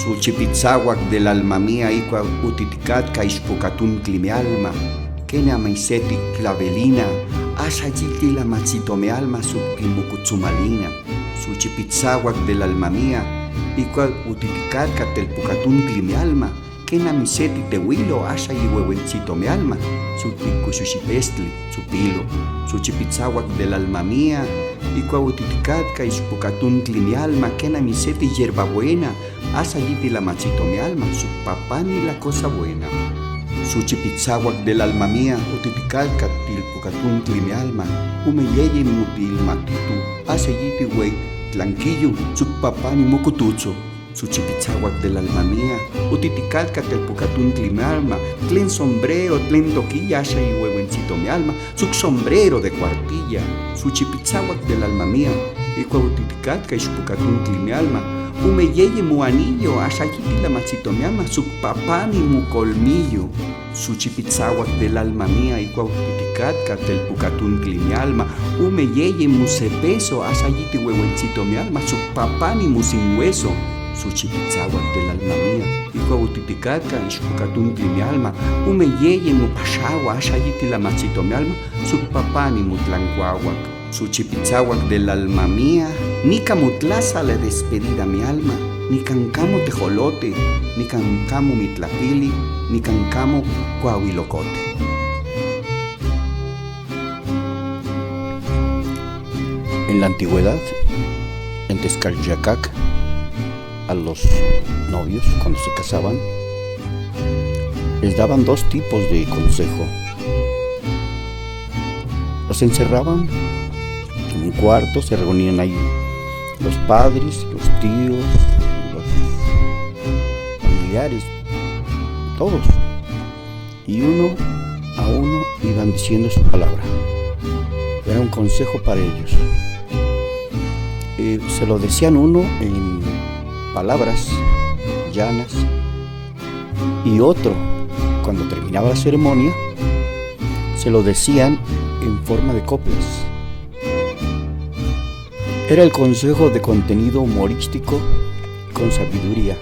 Suchipitzahuac del alma mía icua utiticatka ixpocatuntli mi alma, kenia maiseti clavelina, ashayiti la machito mi alma subquimucutzumalina. Suchipitzahuac del alma mía icua utiticatka telpucatuntli mi alma, kenia miseti tehuilo ashayihuehuencito mi alma, subquicuxuxipestli supilo. Suchipitzahuac del alma mía icua utiticatka ixpocatuntli mi alma, kenia miseti hierbabuena, asayiti la machito mi alma, su papá ni la cosa buena. Suchipitzahuac del alma mía, utiticalca tilpucatuntli mi alma, umeyeye mutil matitu, asayiti güey, tlanquillo, su papá ni mocutucho. Suchipitzahuac del alma mía, utiticalca telpucatuntli mi alma, tlen sombrero, tlen toquilla, asay huehuencito mi alma, su sombrero de cuartilla. Suchipitzahuac del alma mía, icua utiticalca ixpucatuntli mi alma, umeyeye mu anillo, ashayiti la machito mi alma, su papá ni mu colmillo. Suchipitzahuac del alma mía, icua utiticatka telpucatuntli mi alma, umeyeye mu cepeso, ashayiti huehuencito mi alma, su papá ni mu sin hueso. Suchipitzahuac del alma mía, icua utiticatka ixpucatuntli mi alma, umeyeye mu paxagua, ashayiti la machito mi alma, su papá ni mu tlancuahuac. Suchipitzahuac del alma mía, ni camutlaza la despedida mi alma, ni cancamo tejolote, ni cancamo mitlapili, ni cancamo coahuilocote. En la antigüedad, en Tezcatlipoca, a los novios cuando se casaban, les daban dos tipos de consejo. Los encerraban en un cuarto, se reunían ahí los padres, los tíos, los familiares, todos, y uno a uno iban diciendo su palabra. Era un consejo para ellos. Se lo decían uno en palabras llanas y otro, cuando terminaba la ceremonia, se lo decían en forma de coplas. Era el consejo de contenido humorístico con sabiduría.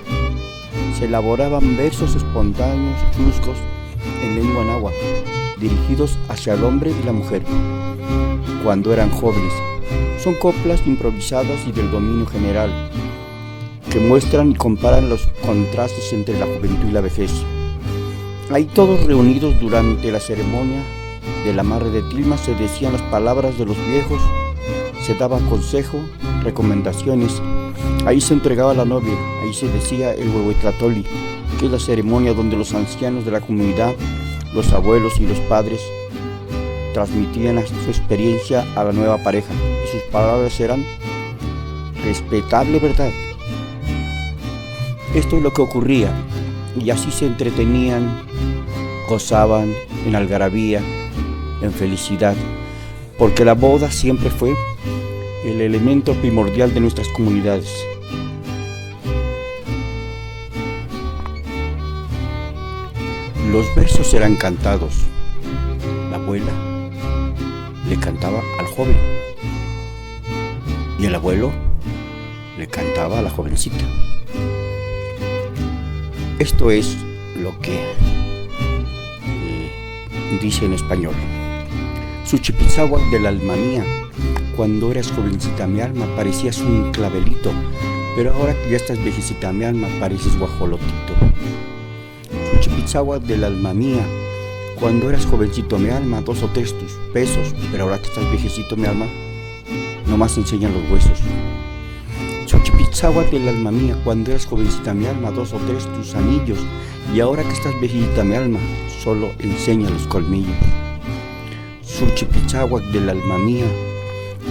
Se elaboraban versos espontáneos, chuscos, en lengua náhuatl, dirigidos hacia el hombre y la mujer, cuando eran jóvenes. Son coplas improvisadas y del dominio general, que muestran y comparan los contrastes entre la juventud y la vejez. Ahí todos reunidos durante la ceremonia del amarre de tilma se decían las palabras de los viejos, se daba consejo, recomendaciones. Ahí se entregaba la novia, ahí se decía el huehuetlatoli, que es la ceremonia donde los ancianos de la comunidad, los abuelos y los padres transmitían su experiencia a la nueva pareja, y sus palabras eran respetable verdad. Esto es lo que ocurría, y así se entretenían, gozaban en algarabía, en felicidad, porque la boda siempre fue el elemento primordial de nuestras comunidades. Los versos eran cantados. La abuela le cantaba al joven y el abuelo le cantaba a la jovencita. Esto es lo que dice en español. Suchipitzahuac del alma mía, cuando eras jovencita mi alma parecías un clavelito, pero ahora que ya estás viejecita mi alma pareces guajolotito. Suchipitzahuac del alma mía, cuando eras jovencito mi alma, 2 o 3 tus pesos, pero ahora que estás viejecito mi alma, nomás enseñan los huesos. Suchipitzahuac del alma mía, cuando eras jovencita mi alma, 2 o 3 tus anillos, y ahora que estás viejita mi alma, solo enseña los colmillos. Suchipitzahuac del alma mía,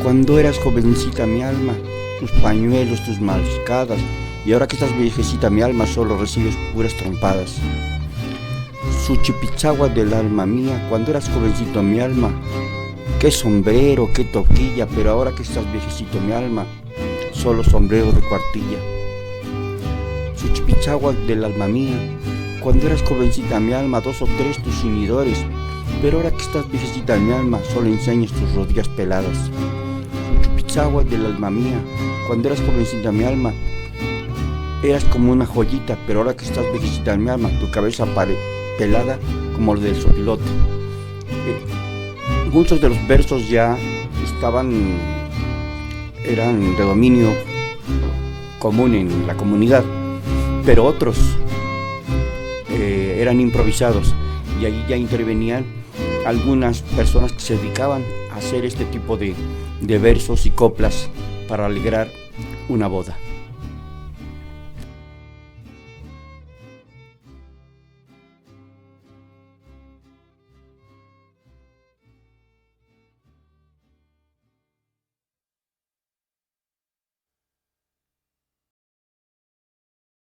cuando eras jovencita mi alma, tus pañuelos, tus mascadas, y ahora que estás viejecita mi alma, solo recibes puras trompadas. Suchipitzahuac del alma mía, cuando eras jovencito mi alma, qué sombrero, qué toquilla, pero ahora que estás viejecito mi alma, solo sombrero de cuartilla. Suchipitzahuac del alma mía, cuando eras jovencita mi alma, 2 o 3 tus cinidores, pero ahora que estás viejecita mi alma, solo enseñas tus rodillas peladas. Suchipitzahuac del alma mía, cuando eras jovencita mi alma, eras como una joyita, pero ahora que estás viejecita en mi alma, tu cabeza pelada como lo del sopilote. Muchos de los versos ya eran de dominio común en la comunidad, pero otros eran improvisados, y ahí ya intervenían algunas personas que se dedicaban a hacer este tipo de versos y coplas para alegrar una boda.